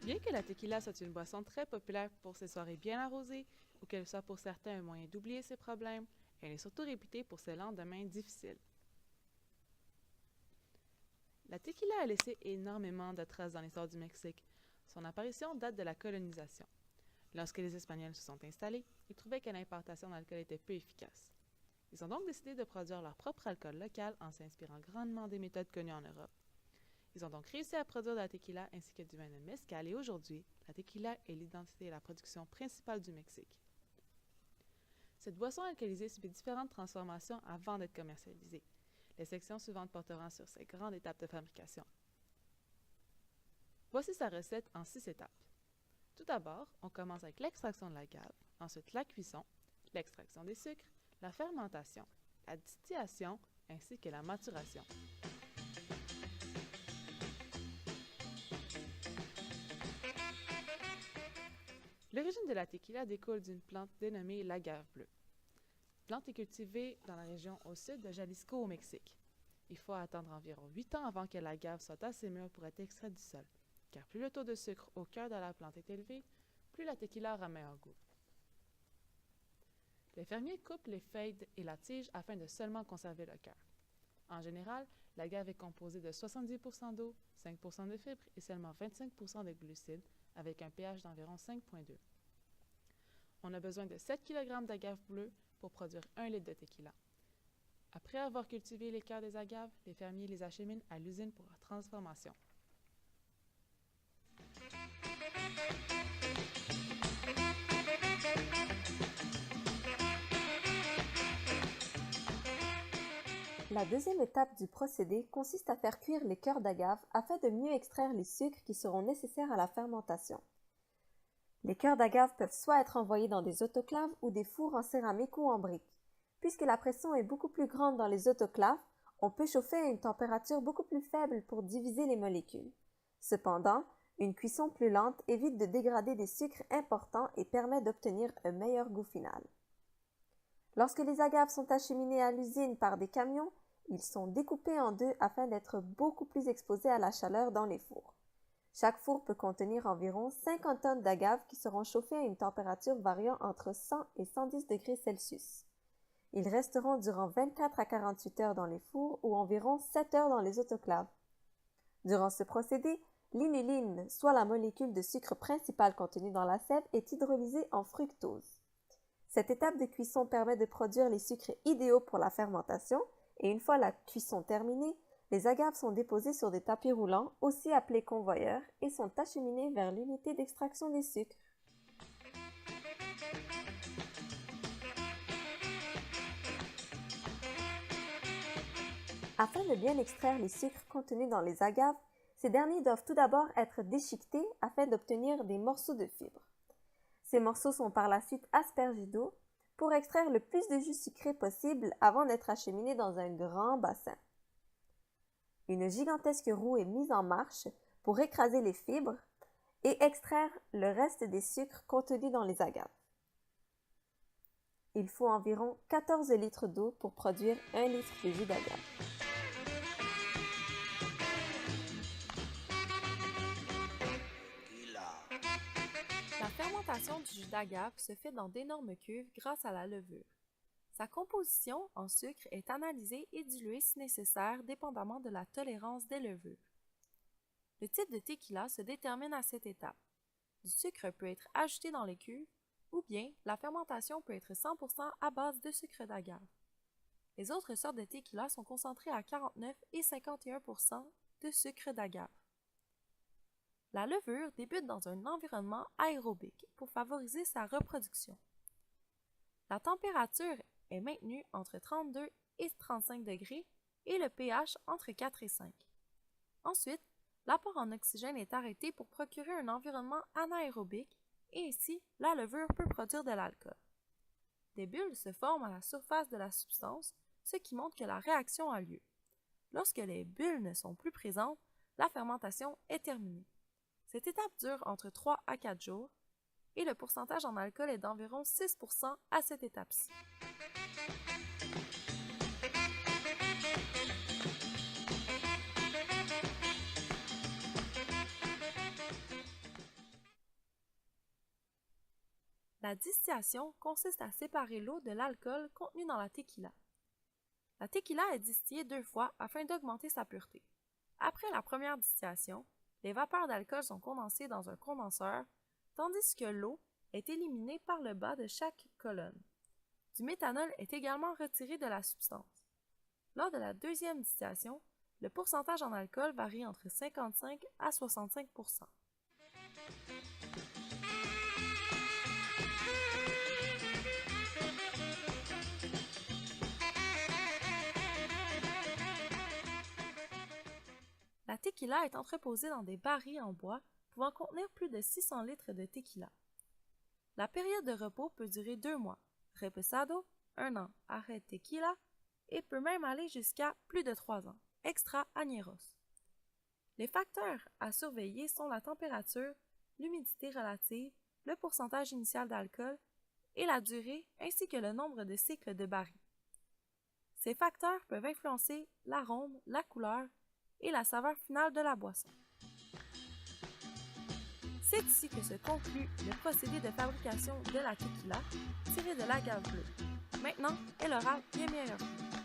Bien que la tequila soit une boisson très populaire pour ses soirées bien arrosées ou qu'elle soit pour certains un moyen d'oublier ses problèmes, elle est surtout réputée pour ses lendemains difficiles. La tequila a laissé énormément de traces dans l'histoire du Mexique. Son apparition date de la colonisation. Lorsque les Espagnols se sont installés, ils trouvaient que l'importation d'alcool était peu efficace. Ils ont donc décidé de produire leur propre alcool local en s'inspirant grandement des méthodes connues en Europe. Ils ont donc réussi à produire de la tequila ainsi que du vin de mezcal et aujourd'hui, la tequila est l'identité et la production principale du Mexique. Cette boisson alcoolisée subit différentes transformations avant d'être commercialisée. Les sections suivantes porteront sur ces grandes étapes de fabrication. Voici sa recette en 6 étapes. Tout d'abord, on commence avec l'extraction de l'agave, ensuite la cuisson, l'extraction des sucres, la fermentation, la distillation ainsi que la maturation. L'origine de la tequila découle d'une plante dénommée l'agave bleue. Cette plante est cultivée dans la région au sud de Jalisco au Mexique. Il faut attendre environ 8 ans avant que l'agave soit assez mûre pour être extraite du sol, car plus le taux de sucre au cœur de la plante est élevé, plus la tequila aura meilleur goût. Les fermiers coupent les feuilles et la tige afin de seulement conserver le cœur. En général, l'agave est composée de 70% d'eau, 5% de fibres et seulement 25% de glucides, avec un pH d'environ 5,2. On a besoin de 7 kg d'agave bleue pour produire 1 litre de tequila. Après avoir cultivé les cœurs des agaves, les fermiers les acheminent à l'usine pour leur transformation. La deuxième étape du procédé consiste à faire cuire les cœurs d'agave afin de mieux extraire les sucres qui seront nécessaires à la fermentation. Les cœurs d'agave peuvent soit être envoyés dans des autoclaves ou des fours en céramique ou en brique. Puisque la pression est beaucoup plus grande dans les autoclaves, on peut chauffer à une température beaucoup plus faible pour diviser les molécules. Cependant, une cuisson plus lente évite de dégrader des sucres importants et permet d'obtenir un meilleur goût final. Lorsque les agaves sont acheminées à l'usine par des camions, ils sont découpés en deux afin d'être beaucoup plus exposés à la chaleur dans les fours. Chaque four peut contenir environ 50 tonnes d'agaves qui seront chauffées à une température variant entre 100 et 110 degrés Celsius. Ils resteront durant 24 à 48 heures dans les fours ou environ 7 heures dans les autoclaves. Durant ce procédé, l'inuline, soit la molécule de sucre principale contenue dans la sève, est hydrolysée en fructose. Cette étape de cuisson permet de produire les sucres idéaux pour la fermentation et une fois la cuisson terminée, les agaves sont déposées sur des tapis roulants, aussi appelés convoyeurs, et sont acheminées vers l'unité d'extraction des sucres. Afin de bien extraire les sucres contenus dans les agaves, ces derniers doivent tout d'abord être déchiquetés afin d'obtenir des morceaux de fibres. Ces morceaux sont par la suite aspergés d'eau pour extraire le plus de jus sucré possible avant d'être acheminés dans un grand bassin. Une gigantesque roue est mise en marche pour écraser les fibres et extraire le reste des sucres contenus dans les agaves. Il faut environ 14 litres d'eau pour produire 1 litre de jus d'agave. La fermentation du jus d'agave se fait dans d'énormes cuves grâce à la levure. Sa composition en sucre est analysée et diluée si nécessaire, dépendamment de la tolérance des levures. Le type de tequila se détermine à cette étape. Du sucre peut être ajouté dans les cuves, ou bien la fermentation peut être 100% à base de sucre d'agave. Les autres sortes de tequila sont concentrées à 49 et 51% de sucre d'agave. La levure débute dans un environnement aérobique pour favoriser sa reproduction. La température est maintenue entre 32 et 35 degrés et le pH entre 4 et 5. Ensuite, l'apport en oxygène est arrêté pour procurer un environnement anaérobique et ainsi la levure peut produire de l'alcool. Des bulles se forment à la surface de la substance, ce qui montre que la réaction a lieu. Lorsque les bulles ne sont plus présentes, la fermentation est terminée. Cette étape dure entre 3 à 4 jours et le pourcentage en alcool est d'environ 6% à cette étape-ci. La distillation consiste à séparer l'eau de l'alcool contenu dans la tequila. La tequila est distillée 2 fois afin d'augmenter sa pureté. Après la première distillation, les vapeurs d'alcool sont condensées dans un condenseur, tandis que l'eau est éliminée par le bas de chaque colonne. Du méthanol est également retiré de la substance. Lors de la deuxième distillation, le pourcentage en alcool varie entre 55 à 65%. La tequila est entreposée dans des barils en bois pouvant contenir plus de 600 litres de tequila. La période de repos peut durer 2 mois, reposado, 1 an, arrêt tequila, et peut même aller jusqu'à plus de 3 ans, extra añeros. Les facteurs à surveiller sont la température, l'humidité relative, le pourcentage initial d'alcool et la durée ainsi que le nombre de cycles de baril. Ces facteurs peuvent influencer l'arôme, la couleur et la saveur finale de la boisson. C'est ici que se conclut le procédé de fabrication de la tequila tirée de l'agave bleue. Maintenant, elle aura bien meilleur goût.